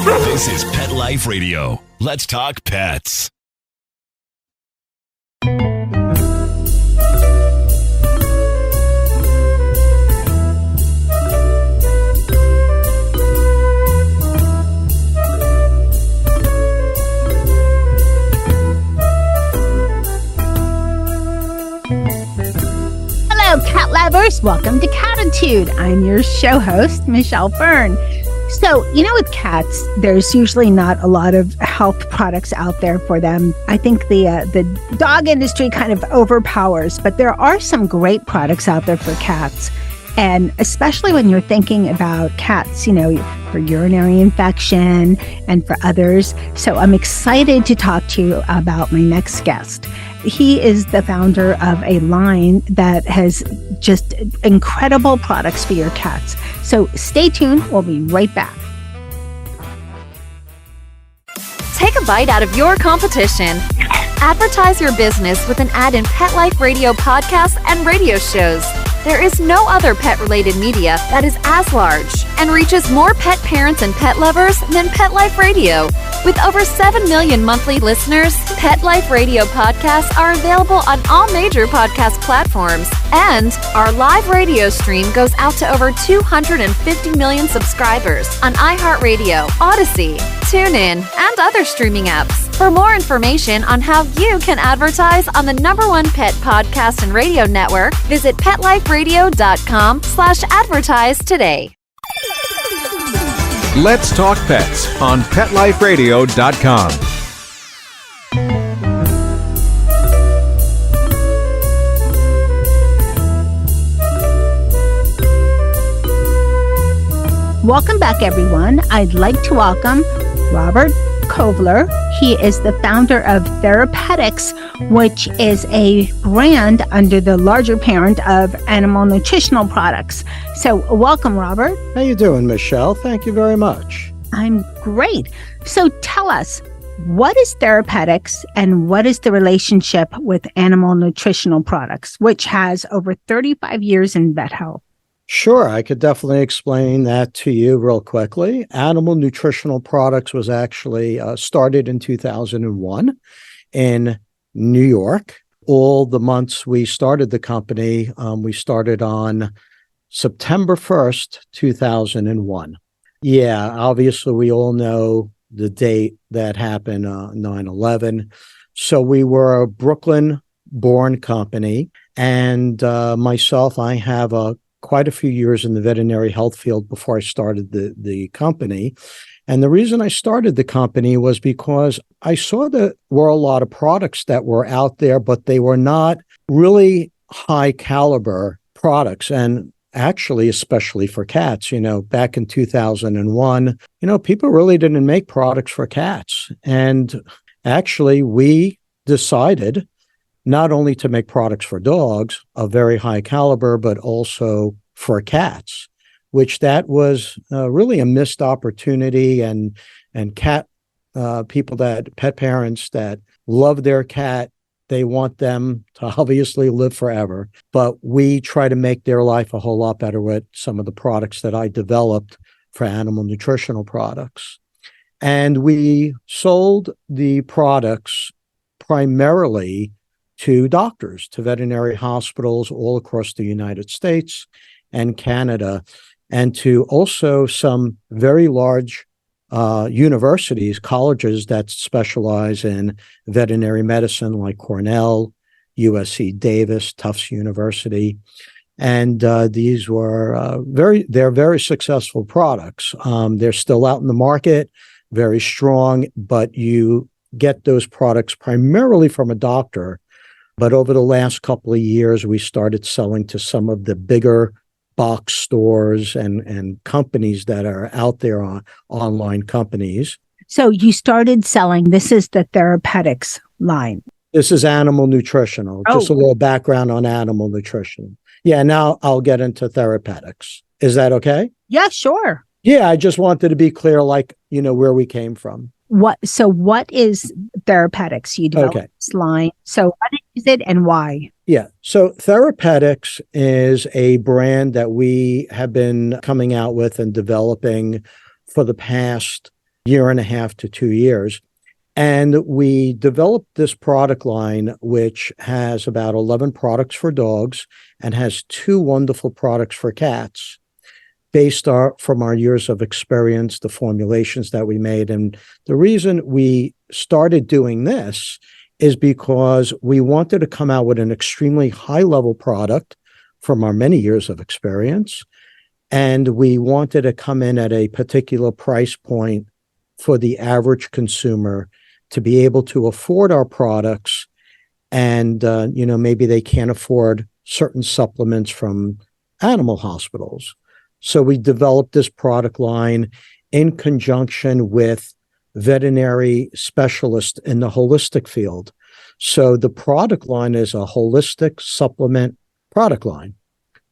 This is Pet Life Radio. Let's talk pets. Hello, cat lovers. Welcome to Cattitude. I'm your show host, Michelle Fern. So, with cats, there's usually not a lot of health products out there for them. I think the dog industry kind of overpowers, but there are some great products out there for cats. And especially when you're thinking about cats, for urinary infection and for others. So I'm excited to talk to you about my next guest. He is the founder of a line that has just incredible products for your cats. So stay tuned. We'll be right back. Take a bite out of your competition. Advertise your business with an ad in Pet Life Radio podcasts and radio shows. There is no other pet-related media that is as large and reaches more pet parents and pet lovers than Pet Life Radio. With over 7 million monthly listeners, Pet Life Radio podcasts are available on all major podcast platforms. And our live radio stream goes out to over 250 million subscribers on iHeartRadio, Odyssey, TuneIn, and other streaming apps. For more information on how you can advertise on the #1 pet podcast and radio network, visit PetLifeRadio.com/advertise today. Let's Talk Pets on PetLifeRadio.com. Welcome back, everyone. I'd like to welcome Robert Kovler. He is the founder of Therapetixx, which is a brand under the larger parent of animal nutritional products. So welcome, Robert. How you doing, Michelle? Thank you very much. I'm great. So tell us, what is Therapetixx and what is the relationship with animal nutritional products, which has over 35 years in vet health? Sure, I could definitely explain that to you real quickly. Animal Nutritional Products was actually started in 2001 in New York. All the months we started the company, we started on September 1st, 2001. Yeah, obviously we all know the date that happened, 9/11. So we were a Brooklyn-born company, and myself, I have quite a few years in the veterinary health field before I started the company. And the reason I started the company was because I saw that were a lot of products that were out there, but they were not really high caliber products. And actually, especially for cats, back in 2001, people really didn't make products for cats. And actually, we decided not only to make products for dogs of very high caliber, but also for cats, which that was really a missed opportunity. And cat people, pet parents that love their cat, they want them to obviously live forever. But we try to make their life a whole lot better with some of the products that I developed for animal nutritional products. And we sold the products primarily to doctors, to veterinary hospitals all across the United States and Canada, and to also some very large universities, colleges that specialize in veterinary medicine, like Cornell, USC Davis, Tufts University. And these were they're very successful products. They're still out in the market, very strong, but you get those products primarily from a doctor. But over the last couple of years, we started selling to some of the bigger box stores and companies that are out there, on online companies. So you started selling, this is the Therapetixx line. This is animal nutritional. Oh. Just a little background on animal nutrition. Yeah, now I'll get into Therapetixx. Is that okay? Yeah, sure. Yeah, I just wanted to be clear, where we came from. What is Therapetixx? You developed this line. So what is it and why? Yeah. So Therapetixx is a brand that we have been coming out with and developing for the past year and a half to 2 years. And we developed this product line, which has about 11 products for dogs and has 2 wonderful products for cats, based from our years of experience, the formulations that we made. And the reason we started doing this is because we wanted to come out with an extremely high-level product from our many years of experience. And we wanted to come in at a particular price point for the average consumer to be able to afford our products. And, maybe they can't afford certain supplements from animal hospitals. So we developed this product line in conjunction with veterinary specialists in the holistic field. So the product line is a holistic supplement product line,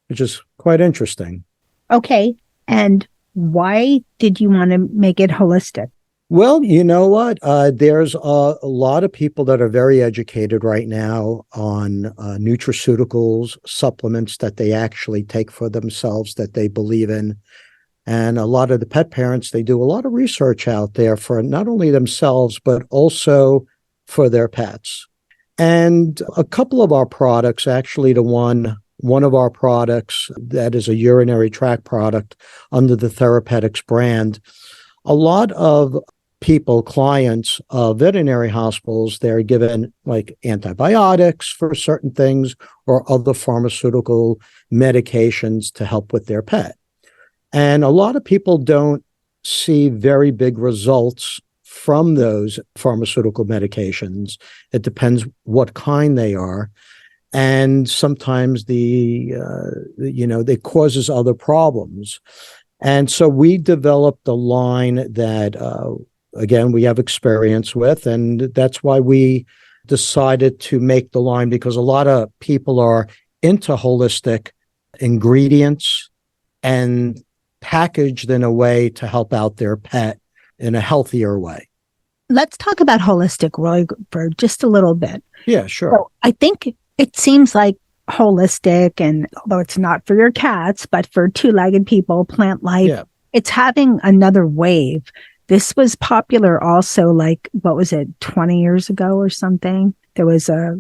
which is quite interesting. Okay. And why did you want to make it holistic? Well, you know what? There's a lot of people that are very educated right now on nutraceuticals, supplements that they actually take for themselves that they believe in. And a lot of the pet parents, they do a lot of research out there for not only themselves, but also for their pets. And a couple of our products, actually one of our products that is a urinary tract product under the Therapetixx brand, a lot of people, clients of veterinary hospitals, they're given like antibiotics for certain things or other pharmaceutical medications to help with their pet. And a lot of people don't see very big results from those pharmaceutical medications. It depends what kind they are. And sometimes it causes other problems. And so we developed a line that, again, we have experience with, and that's why we decided to make the line, because a lot of people are into holistic ingredients and packaged in a way to help out their pet in a healthier way. Let's talk about holistic really for just a little bit. Yeah, sure. So I think it seems like holistic, and although it's not for your cats, but for 2-legged people, plant life, it's having another wave. This was popular also, like, what was it, 20 years ago or something? There was a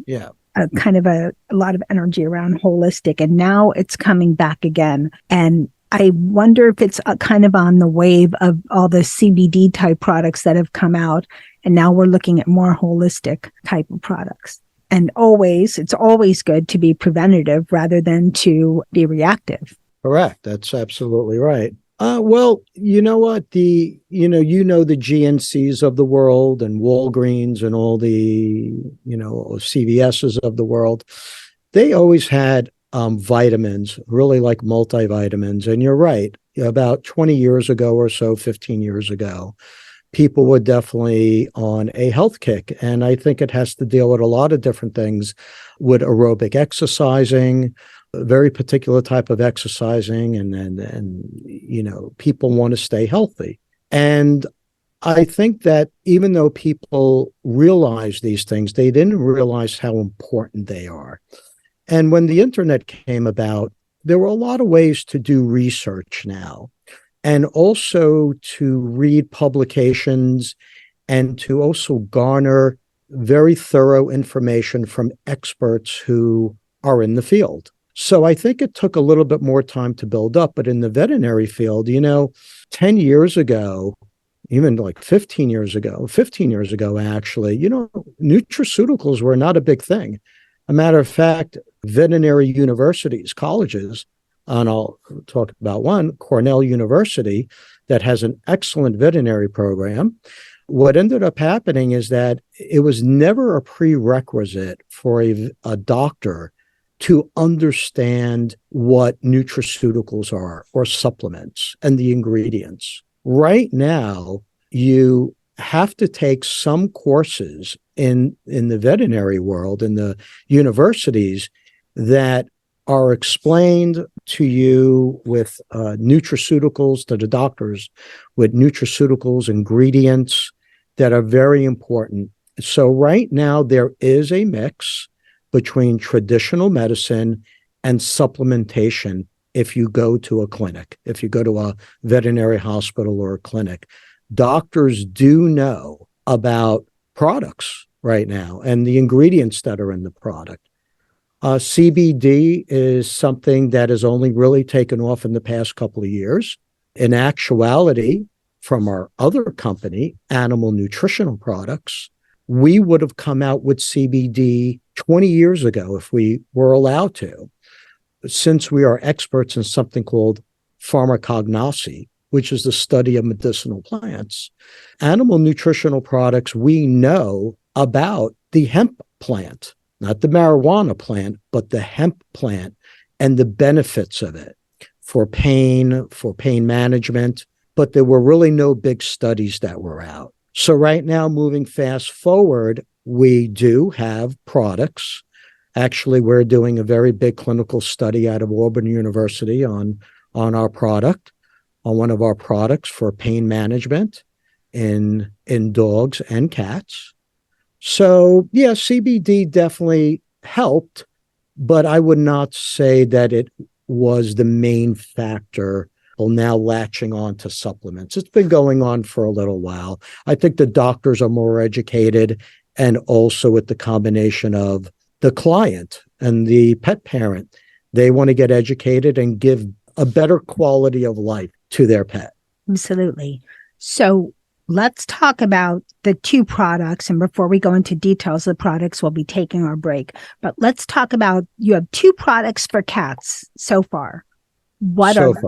kind of a lot of energy around holistic, and now it's coming back again. And I wonder if it's kind of on the wave of all the CBD type products that have come out. And now we're looking at more holistic type of products. And it's always good to be preventative rather than to be reactive. Correct. That's absolutely right. Well, you know what? The GNCs of the world and Walgreens and all the, CVSs of the world, they always had vitamins, really like multivitamins. And you're right. About 20 years ago or so, 15 years ago, people were definitely on a health kick. And I think it has to deal with a lot of different things, with aerobic exercising, a very particular type of exercising, and people want to stay healthy. And I think that even though people realize these things, they didn't realize how important they are. And when the internet came about, there were a lot of ways to do research now, and also to read publications and to also garner very thorough information from experts who are in the field. So I think it took a little bit more time to build up, but in the veterinary field, 10 years ago, even like 15 years ago, actually, nutraceuticals were not a big thing. A matter of fact, veterinary universities, colleges, and I'll talk about one, Cornell University, that has an excellent veterinary program. What ended up happening is that it was never a prerequisite for a doctor to understand what nutraceuticals are or supplements and the ingredients. Right now, you have to take some courses in the veterinary world, in the universities, that are explained to you with nutraceuticals, to the doctors, with nutraceuticals, ingredients that are very important. So right now there is a mix between traditional medicine and supplementation if you go to a clinic, if you go to a veterinary hospital or a clinic. doctors do know about products right now and the ingredients that are in the product. CBD is something that has only really taken off in the past couple of years. In actuality, from our other company, Animal Nutritional Products, we would have come out with CBD 20 years ago if we were allowed to. Since we are experts in something called pharmacognosy, which is the study of medicinal plants, Animal Nutritional Products, we know about the hemp plant, not the marijuana plant, but the hemp plant and the benefits of it for pain management. But there were really no big studies that were out. So right now, moving fast forward, we do have products. Actually, we're doing a very big clinical study out of Auburn University on our product, on one of our products for pain management in dogs and cats. So yeah, CBD definitely helped, but I would not say that it was the main factor now latching on to supplements. It's been going on for a little while. I think the doctors are more educated, and also with the combination of the client and the pet parent, they want to get educated and give a better quality of life to their pet. Absolutely. So let's talk about the two products. And before we go into details of the products, we'll be taking our break. But let's talk about, you have two products for cats so far. What are they?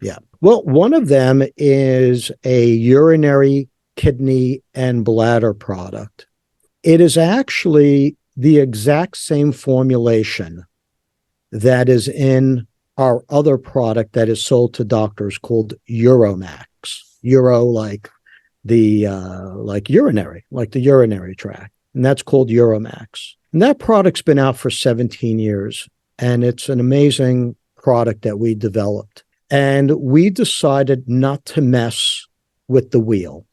Yeah. Well, one of them is a urinary, kidney, and bladder product. It is actually the exact same formulation that is in our other product that is sold to doctors called Uromax. Uro like the urinary tract. And that's called Uromax. And that product's been out for 17 years. And it's an amazing product that we developed. And we decided not to mess with the wheel.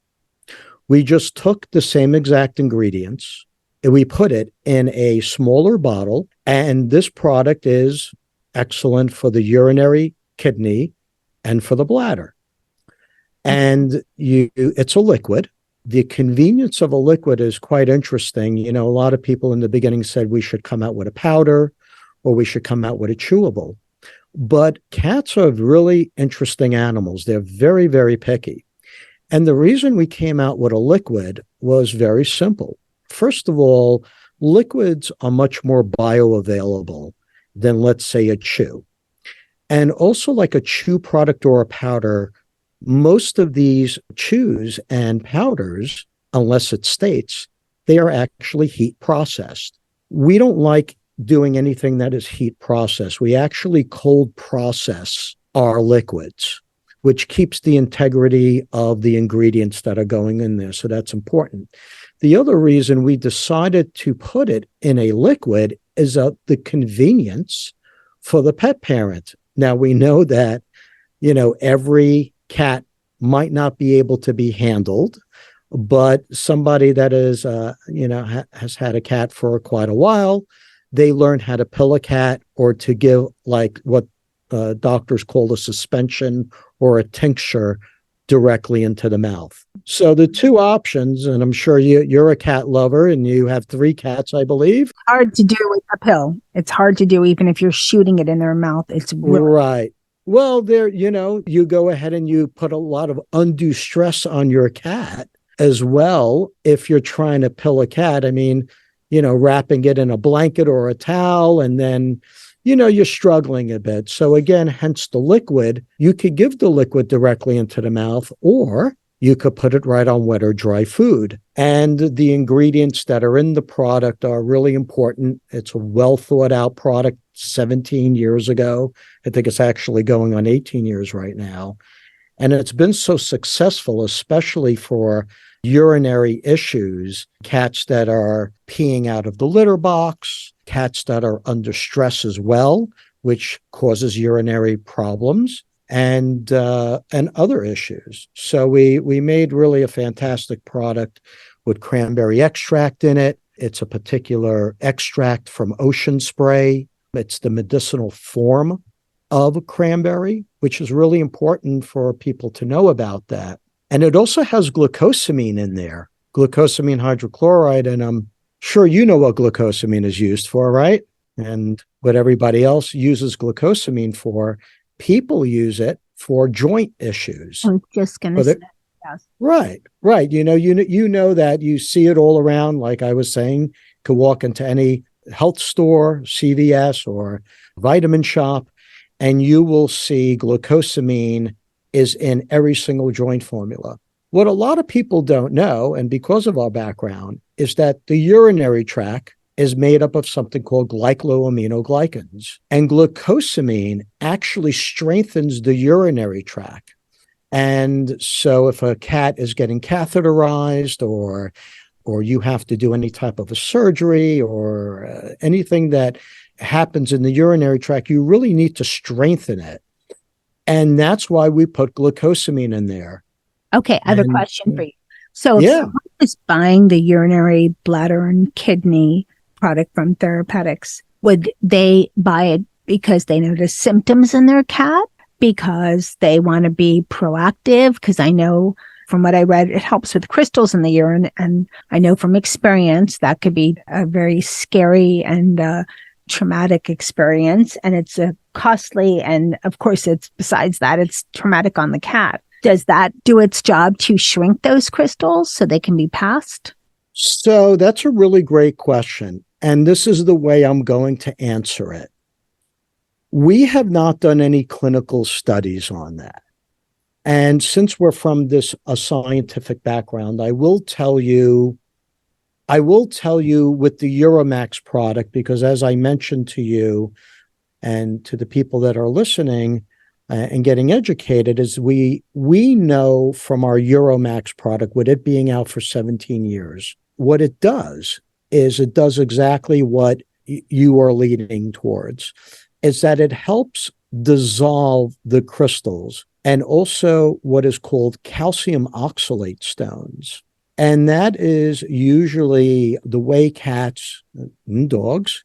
We just took the same exact ingredients and we put it in a smaller bottle. And this product is excellent for the urinary, kidney, and for the bladder. And it's a liquid. The convenience of a liquid is quite interesting. You know, a lot of people in the beginning said we should come out with a powder or we should come out with a chewable. But cats are really interesting animals. They're very, very picky. And the reason we came out with a liquid was very simple. First of all, liquids are much more bioavailable than, let's say, a chew. And also, like a chew product or a powder, most of these chews and powders, unless it states, they are actually heat processed. We don't like doing anything that is heat processed. We actually cold process our liquids, which keeps the integrity of the ingredients that are going in there. So that's important. The other reason we decided to put it in a liquid is the convenience for the pet parent. Now, we know that, you know, every cat might not be able to be handled, but somebody that is, has had a cat for quite a while, they learn how to pill a cat or to give like what doctors call a suspension or a tincture directly into the mouth. So the two options, and I'm sure you're a cat lover and you have 3 cats, I believe. Hard to do with a pill. It's hard to do even if you're shooting it in their mouth. It's really right. Well, there, you go ahead and you put a lot of undue stress on your cat as well. If you're trying to pill a cat, I mean, wrapping it in a blanket or a towel, and then, you're struggling a bit. So again, hence the liquid. You could give the liquid directly into the mouth, or you could put it right on wet or dry food. And the ingredients that are in the product are really important. It's a well thought out product 17 years ago. I think it's actually going on 18 years right now. And it's been so successful, especially for urinary issues, cats that are peeing out of the litter box, cats that are under stress as well, which causes urinary problems, and other issues. So we made really a fantastic product with cranberry extract in it. It's a particular extract from ocean spray. It's the medicinal form of cranberry, which is really important for people to know about that. And it also has glucosamine in there, glucosamine hydrochloride. And I'm sure you know what glucosamine is used for, right? And what everybody else uses glucosamine for, people use it for joint issues. I'm just going to say, yes. Right. You know that you see it all around. Like I was saying, could walk into any health store, CVS or vitamin shop, and you will see glucosamine is in every single joint formula. What a lot of people don't know, and because of our background, is that the urinary tract is made up of something called glycosaminoglycans. And glucosamine actually strengthens the urinary tract. And so if a cat is getting catheterized or you have to do any type of a surgery or anything that happens in the urinary tract, you really need to strengthen it. And that's why we put glucosamine in there. Okay, I have a question for you. So if someone is buying the urinary bladder and kidney product from Therapetixx, would they buy it because they notice symptoms in their cat? Because they want to be proactive? Because I know from what I read, it helps with crystals in the urine. And I know from experience that could be a very scary and traumatic experience. And it's costly. And of course, besides that, it's traumatic on the cat. Does that do its job to shrink those crystals so they can be passed? So that's a really great question. And this is the way I'm going to answer it. We have not done any clinical studies on that. And since we're from a scientific background, I will tell you with the Uromax product, because as I mentioned to you and to the people that are listening and getting educated, is we know from our Uromax product, with it being out for 17 years, what it does is it does exactly what you are leading towards, is that it helps dissolve the crystals and also what is called calcium oxalate stones. And that is usually the way cats and dogs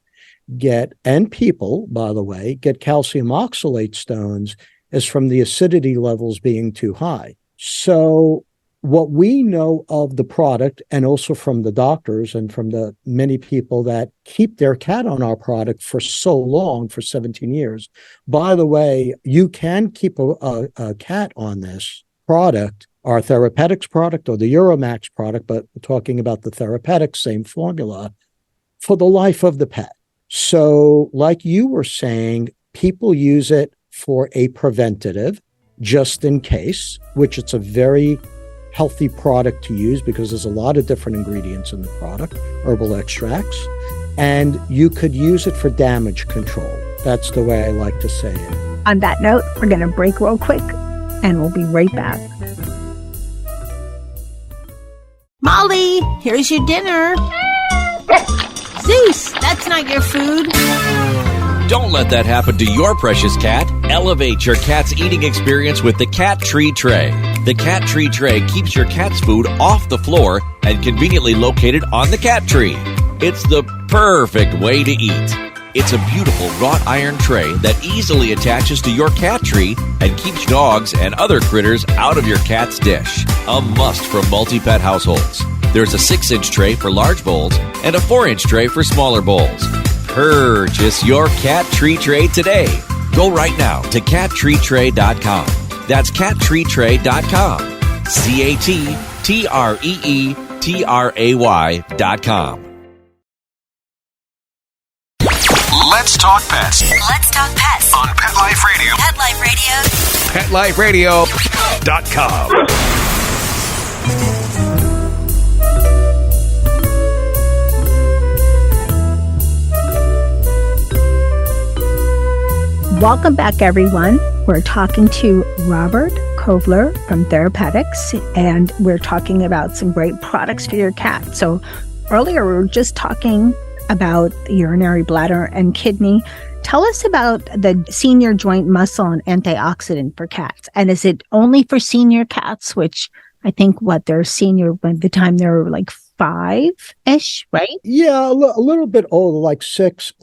get, and people, by the way, get calcium oxalate stones is from the acidity levels being too high. So what we know of the product, and also from the doctors and from the many people that keep their cat on our product for so long, for 17 years. By the way, you can keep a cat on this product, our Therapetixx product or the Uromax product, but we're talking about the Therapetixx, same formula, for the life of the pet. So like you were saying, people use it for a preventative, just in case, which it's a very healthy product to use because there's a lot of different ingredients in the product, herbal extracts, and you could use it for damage control. That's the way I like to say it. On that note, we're going to break real quick and we'll be right back. Molly, here's your dinner. Zeus, that's not your food. Don't let that happen to your precious cat. Elevate your cat's eating experience with the Cat Tree Tray. The Cat Tree Tray keeps your cat's food off the floor and conveniently located on the cat tree. It's the perfect way to eat. It's a beautiful wrought iron tray that easily attaches to your cat tree and keeps dogs and other critters out of your cat's dish. A must for multi-pet households. There's a 6-inch tray for large bowls and a 4-inch tray for smaller bowls. Purchase your Cat Tree Tray today. Go right now to cattreetray.com. That's cattreetray.com. cattreetray.com. Let's talk pets. Let's talk pets On Pet Life Radio. Pet Life Radio. PetLifeRadio.com. Welcome back, everyone. We're talking to Robert Kovler from Therapetixx, and we're talking about some great products for your cat. So earlier, we were just talking about the urinary bladder and kidney. Tell us about the senior joint muscle and antioxidant for cats. And is it only for senior cats, which I think they're senior by the time they're like 5-ish, right? Yeah, a little bit older, like 6,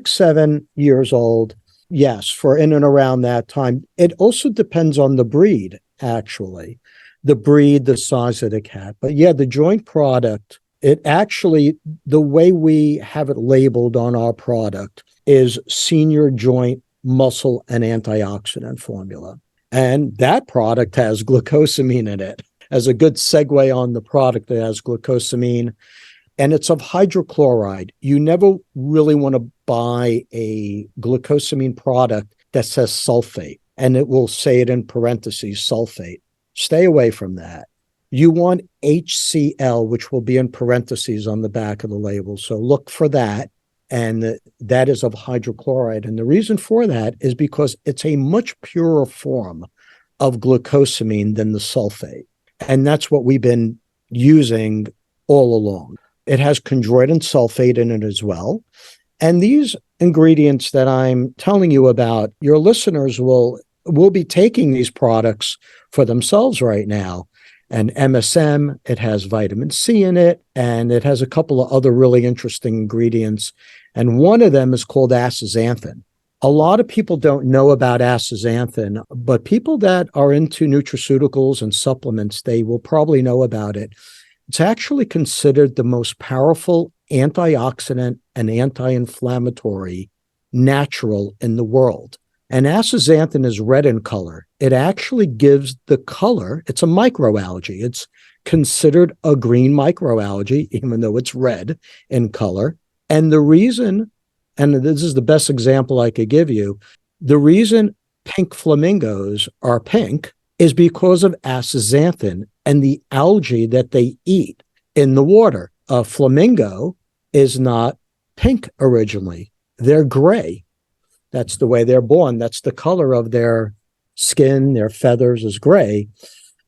7 years old. Yes, for in and around that time. It also depends on the breed, actually. the breed, the size of the cat. But yeah, the joint product, it actually, the way we have it labeled on our product is senior joint muscle and antioxidant formula. And that product has glucosamine in it. As a good segue on the product, it has glucosamine, and it's of hydrochloride. You never really want to buy a glucosamine product that says sulfate, and it will say it in parentheses, sulfate. Stay away from that. You want HCl, which will be in parentheses on the back of the label. So look for that. And that is of hydrochloride. And the reason for that is because it's a much purer form of glucosamine than the sulfate. And that's what we've been using all along. It has chondroitin sulfate in it as well. And these ingredients that I'm telling you about, your listeners will be taking these products for themselves right now. And MSM, it has vitamin C in it, and it has a couple of other really interesting ingredients. And one of them is called astaxanthin. A lot of people don't know about astaxanthin, but people that are into nutraceuticals and supplements, they will probably know about it. It's actually considered the most powerful antioxidant and anti-inflammatory natural in the world. And astaxanthin is red in color. It actually gives the color. It's a microalgae. It's considered a green microalgae, even though it's red in color. And the reason, and this is the best example I could give you, the reason pink flamingos are pink is because of astaxanthin and the algae that they eat in the water. A flamingo is not pink originally. They're gray. That's the way they're born. That's the color of their skin, their feathers is gray.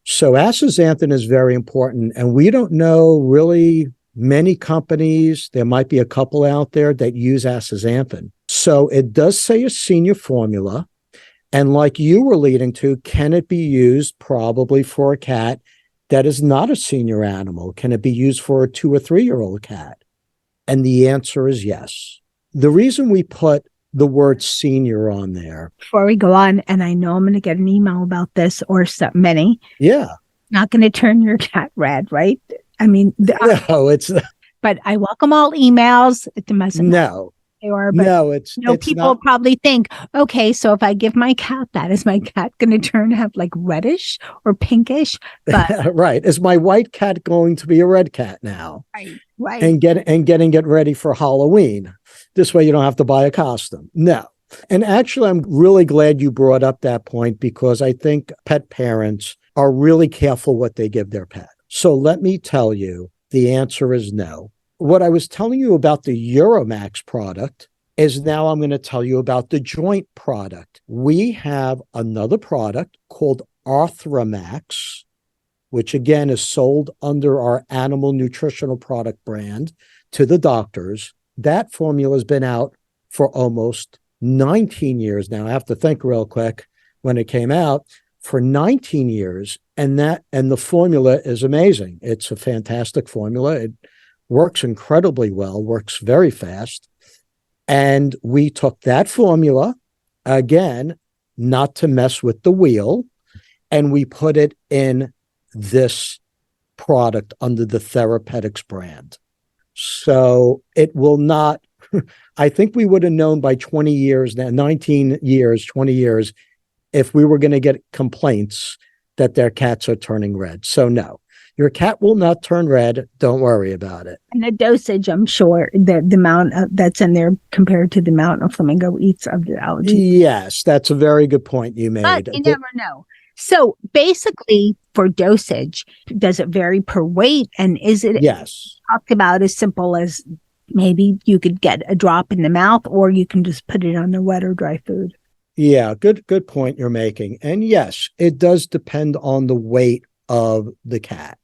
So astaxanthin is very important. And we don't know really many companies, there might be a couple out there that use astaxanthin. So it does say a senior formula. And like you were leading to, can it be used probably for a cat that is not a senior animal? Can it be used for a 2 or 3-year-old cat? And the answer is yes. The reason we put the word senior on there. Before we go on, and I know I'm going to get an email about this or so many. Yeah. Not going to turn your cat red, right? I mean, no, it's. But I welcome all emails. It doesn't no. Or, but, no, it's people not. probably think, okay, so if I give my cat that, is my cat going to turn have like reddish or pinkish? But right. Is my white cat going to be a red cat now? Right. And getting it ready for Halloween. This way you don't have to buy a costume. No. And actually, I'm really glad you brought up that point because I think pet parents are really careful what they give their pet. So let me tell you, the answer is no. What I was telling you about the Uromax product is now I'm going to tell you about the joint product. We have another product called Arthramax, which again is sold under our animal nutritional product brand to the doctors. That formula has been out for almost 19 years now. I have to think real quick when it came out. For 19 years, and the formula is amazing. It's a fantastic formula. It works incredibly well, works very fast. And we took that formula, again, not to mess with the wheel, and we put it in this product under the Therapetixx brand. So it will not, I think we would have known by 20 years now, 19 years, 20 years, if we were going to get complaints that their cats are turning red. So no, your cat will not turn red. Don't worry about it. And the dosage, I'm sure, the amount that's in there compared to the amount a flamingo eats of the algae. Yes, that's a very good point you made. But you never know. So basically, for dosage, does it vary per weight? And is it talked about as simple as maybe you could get a drop in the mouth, or you can just put it on the wet or dry food? Yeah, good point you're making. And yes, it does depend on the weight of the cat.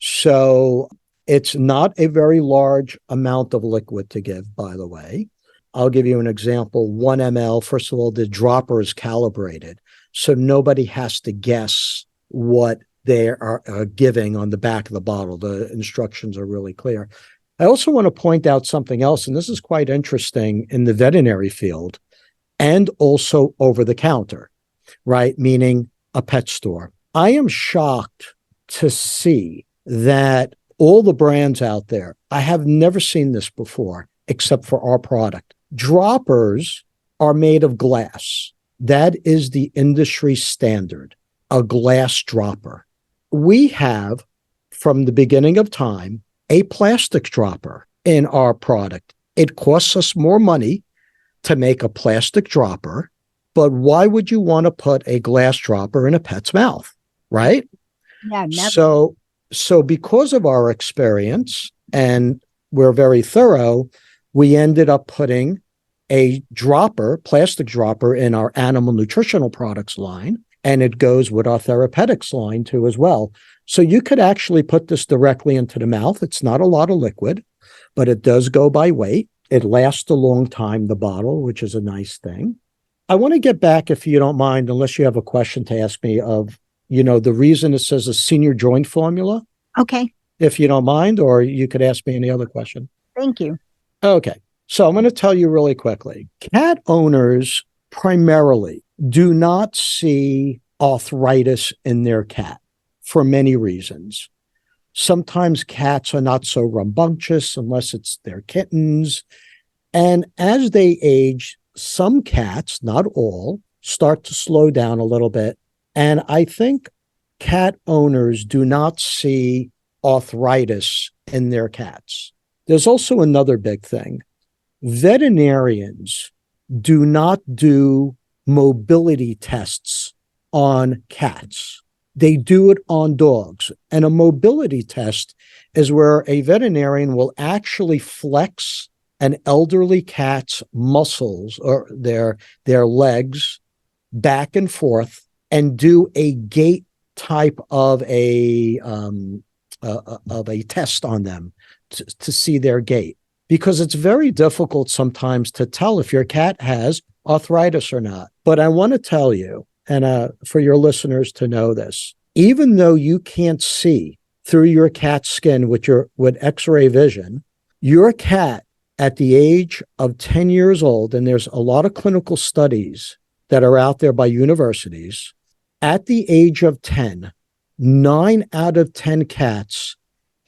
So it's not a very large amount of liquid to give, by the way. I'll give you an example. 1 ml, first of all, the dropper is calibrated. So nobody has to guess what they are giving on the back of the bottle. The instructions are really clear. I also want to point out something else, and this is quite interesting in the veterinary field and also over the counter, right? Meaning a pet store. I am shocked to see that all the brands out there, I have never seen this before, except for our product. Droppers are made of glass. That is the industry standard, a glass dropper. We have, from the beginning of time, a plastic dropper in our product. It costs us more money to make a plastic dropper, but why would you want to put a glass dropper in a pet's mouth, right? Yeah, never. So because of our experience, and we're very thorough, we ended up putting a dropper, plastic dropper, in our animal nutritional products line, and it goes with our Therapetixx line too as well. So you could actually put this directly into the mouth. It's not a lot of liquid, but it does go by weight. It lasts a long time, the bottle, which is a nice thing. I want to get back, if you don't mind, unless you have a question to ask me, of, the reason it says a senior joint formula, Okay. if you don't mind, or you could ask me any other question. Thank you. Okay. So I'm going to tell you really quickly. Cat owners primarily do not see arthritis in their cat for many reasons. Sometimes cats are not so rambunctious unless it's their kittens. And as they age, some cats, not all, start to slow down a little bit. And I think cat owners do not see arthritis in their cats. There's also another big thing. Veterinarians do not do mobility tests on cats. They do it on dogs. And a mobility test is where a veterinarian will actually flex an elderly cat's muscles or their legs back and forth and do a gait type of a test on them to see their gait. Because it's very difficult sometimes to tell if your cat has arthritis or not. But I want to tell you, and for your listeners to know this, even though you can't see through your cat's skin with X-ray vision, your cat at the age of 10 years old, and there's a lot of clinical studies that are out there by universities, at the age of 10, 9 out of 10 cats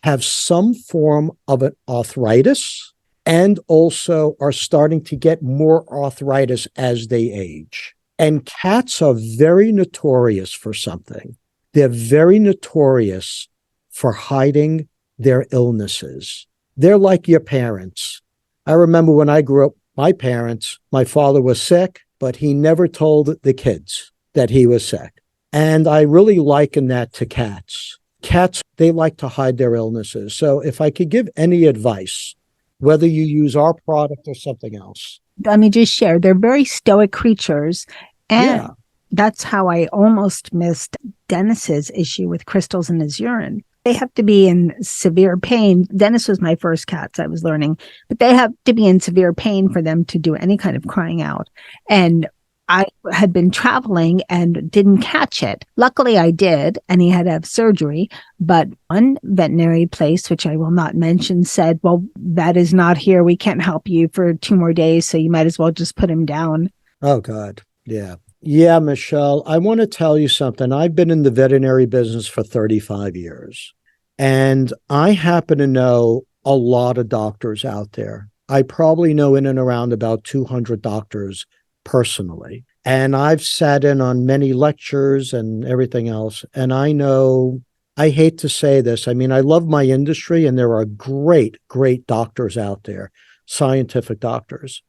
have some form of an arthritis and also are starting to get more arthritis as they age. And cats are very notorious for something. They're very notorious for hiding their illnesses. They're like your parents. I remember when I grew up, my father was sick, but he never told the kids that he was sick. And I really liken that to cats. Cats, they like to hide their illnesses. So if I could give any advice, whether you use our product or something else. Let me just share. They're very stoic creatures. And that's how I almost missed Dennis's issue with crystals in his urine. They have to be in severe pain. Dennis was my first cat, so I was learning. But they have to be in severe pain for them to do any kind of crying out. And I had been traveling and didn't catch it. Luckily, I did, and he had to have surgery. But one veterinary place, which I will not mention, said, well, that is not here. We can't help you for 2 more days, so you might as well just put him down. Oh, God. Yeah. Yeah, Michelle, I want to tell you something. I've been in the veterinary business for 35 years, and I happen to know a lot of doctors out there. I probably know in and around about 200 doctors personally. And I've sat in on many lectures and everything else. And I know, I hate to say this, I mean, I love my industry and there are great, great doctors out there, scientific doctors.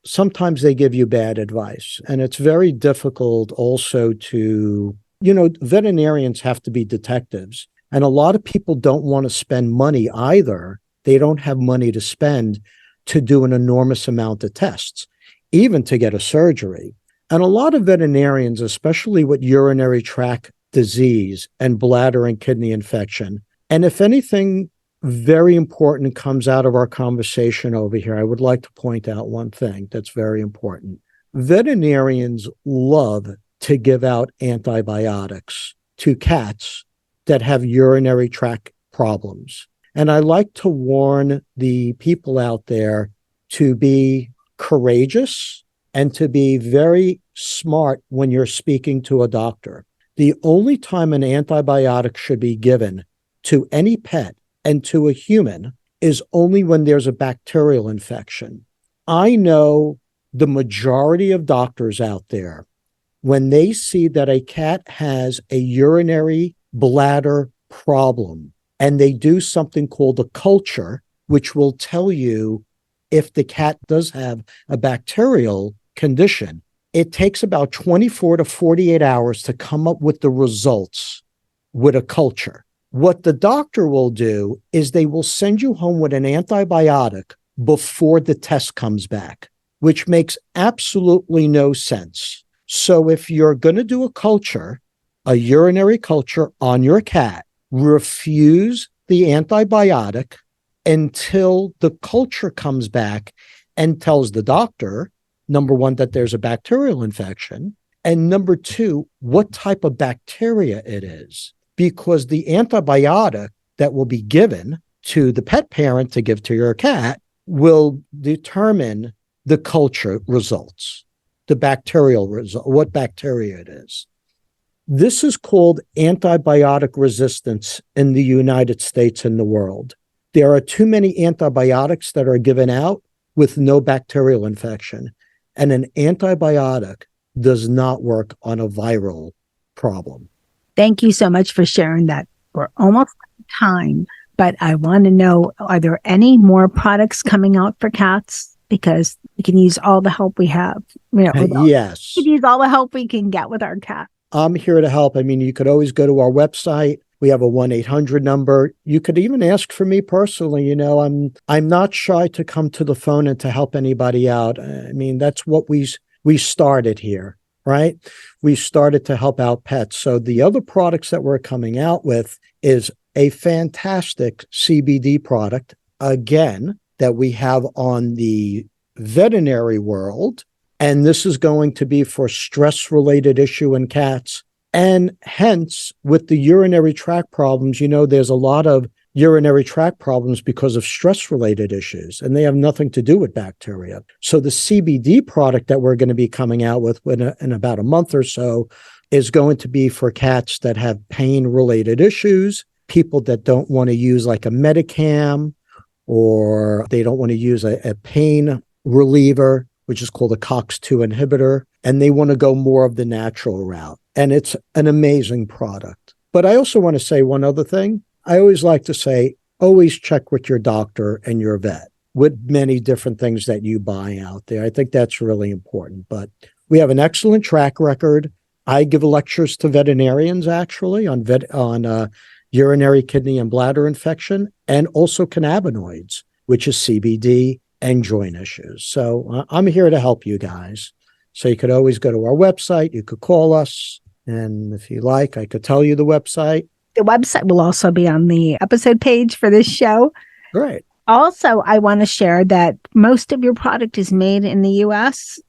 Sometimes they give you bad advice. And it's very difficult also to, veterinarians have to be detectives. And a lot of people don't want to spend money either. They don't have money to spend to do an enormous amount of tests, even to get a surgery. And a lot of veterinarians, especially with urinary tract disease and bladder and kidney infection, and if anything very important comes out of our conversation over here, I would like to point out one thing that's very important. Veterinarians love to give out antibiotics to cats that have urinary tract problems. And I like to warn the people out there to be courageous and to be very smart when you're speaking to a doctor. The only time an antibiotic should be given to any pet and to a human is only when there's a bacterial infection. I know the majority of doctors out there, when they see that a cat has a urinary bladder problem and they do something called a culture, which will tell you if the cat does have a bacterial condition, it takes about 24 to 48 hours to come up with the results with a culture. What the doctor will do is they will send you home with an antibiotic before the test comes back, which makes absolutely no sense. So if you're going to do a culture, a urinary culture on your cat, refuse the antibiotic until the culture comes back and tells the doctor, number one, that there's a bacterial infection, and number two, what type of bacteria it is. Because the antibiotic that will be given to the pet parent to give to your cat will determine the culture results, the bacterial result, what bacteria it is. This is called antibiotic resistance in the United States and the world. There are too many antibiotics that are given out with no bacterial infection, and an antibiotic does not work on a viral problem. Thank you so much for sharing that. We're almost out of time, but I want to know, are there any more products coming out for cats? Because we can use all the help we have. Yes. We can use all the help we can get with our cat. I'm here to help. I mean, you could always go to our website. We have a 1-800 number. You could even ask for me personally. You know, I'm not shy to come to the phone and to help anybody out. I mean, that's what we started here, right? We started to help out pets. So the other products that we're coming out with is a fantastic CBD product, again, that we have on the veterinary world. And this is going to be for stress-related issue in cats. And hence, with the urinary tract problems, you know, there's a lot of urinary tract problems because of stress-related issues, and they have nothing to do with bacteria. So the CBD product that we're going to be coming out with in about a month or so is going to be for cats that have pain-related issues, people that don't want to use like a Medicam, or they don't want to use a pain reliever, which is called a COX-2 inhibitor, and they want to go more of the natural route. And it's an amazing product. But I also want to say one other thing. I always like to say, always check with your doctor and your vet with many different things that you buy out there. I think that's really important. But we have an excellent track record. I give lectures to veterinarians, actually, on urinary, kidney, and bladder infection, and also cannabinoids, which is CBD and joint issues. So I'm here to help you guys. So you could always go to our website. You could call us. And if you like, I could tell you the website. The website will also be on the episode page for this show. Great. Also, I want to share that most of your product is made in the U.S.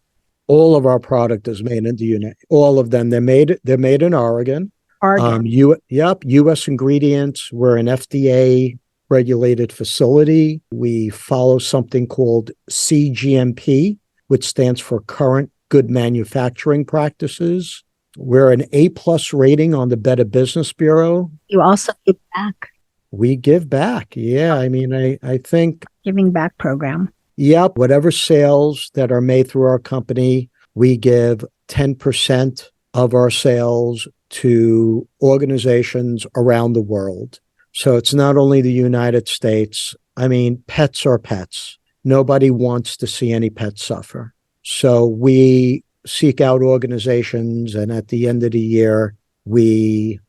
All of our product is made in the United. All of them. They're made in Oregon. Oregon. U.S. ingredients. We're an FDA regulated facility. We follow something called CGMP, which stands for Current Good Manufacturing Practices. We're an A+ rating on the Better Business Bureau. You also give back. We give back. Yeah. I mean, I think. Giving back program. Yep. Whatever sales that are made through our company, we give 10% of our sales to organizations around the world. So it's not only the United States. I mean, pets are pets. Nobody wants to see any pets suffer. So we seek out organizations, and at the end of the year, we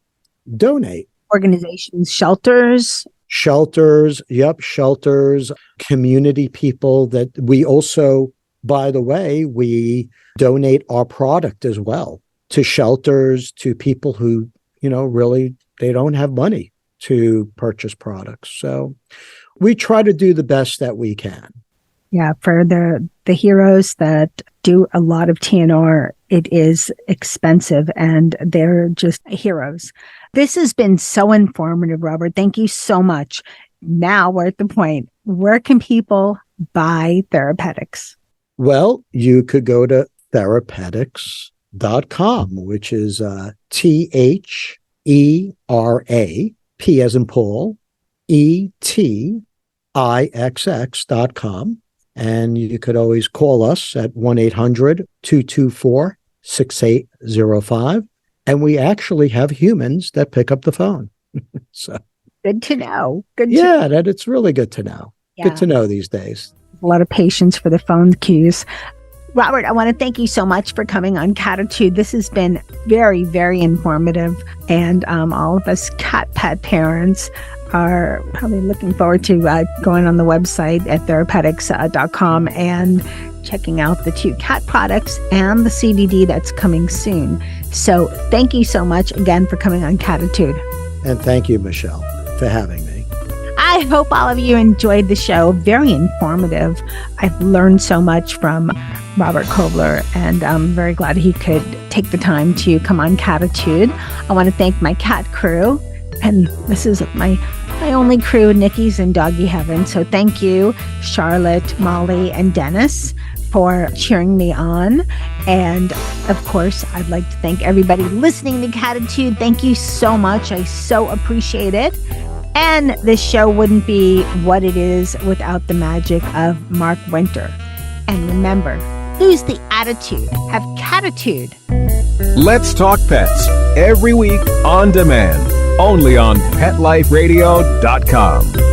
donate. Organizations, shelters. Shelters, community people that we also, by the way, we donate our product as well to shelters, to people who, you know, really, they don't have money to purchase products. So we try to do the best that we can. Yeah, for the heroes that do a lot of TNR, it is expensive and they're just heroes. This has been so informative, Robert. Thank you so much. Now we're at the point, where can people buy Therapetixx? Well, you could go to Therapetixx.com, which is P as in Paul, ETIXX.com. And you could always call us at 1-800-224-6805. And we actually have humans that pick up the phone. So Good to know. that it's really good to know. Yeah. Good to know these days. A lot of patience for the phone cues. Robert, I want to thank you so much for coming on Cattitude. This has been very, very informative. And all of us cat pet parents are probably looking forward to going on the website at Therapetixx.com and checking out the 2 cat products and the CBD that's coming soon. So thank you so much again for coming on Cattitude. And thank you, Michelle, for having me. I hope all of you enjoyed the show. Very informative. I've learned so much from Robert Kobler, and I'm very glad he could take the time to come on Cattitude. I want to thank my cat crew, and this is my only crew, Nikki's in Doggy Heaven. So thank you, Charlotte, Molly, and Dennis, for cheering me on. And of course, I'd like to thank everybody listening to Cattitude. Thank you so much. I so appreciate it. And this show wouldn't be what it is without the magic of Mark Winter. And remember, lose the attitude, have Cattitude. Let's Talk Pets every week on demand, only on PetLifeRadio.com.